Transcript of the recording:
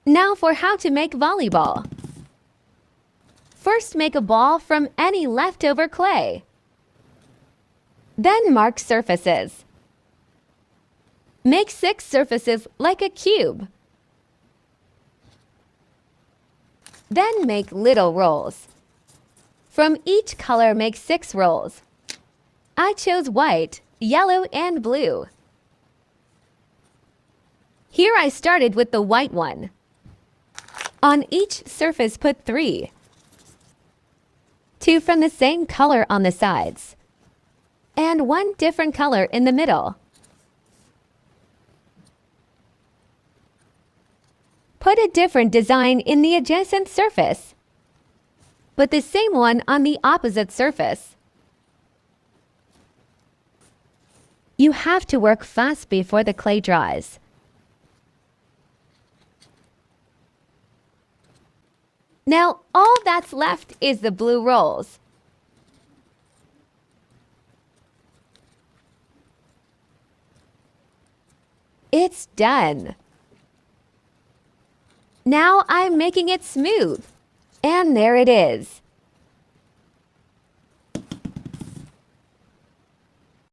Now for how to make volleyball. First, make a ball from any leftover clay. Then mark surfaces. Make 6 surfaces like a cube. Then make little rolls. From each color, make 6 rolls. I chose white, yellow, and blue. Here I started with the white one. On each surface, put 3. 2 from the same color on the sides, and 1 different color in the middle. Put a different design in the adjacent surface, but the same one on the opposite surface. You have to work fast before the clay dries. Now, all that's left is the blue rolls. It's done. Now I'm making it smooth. And there it is.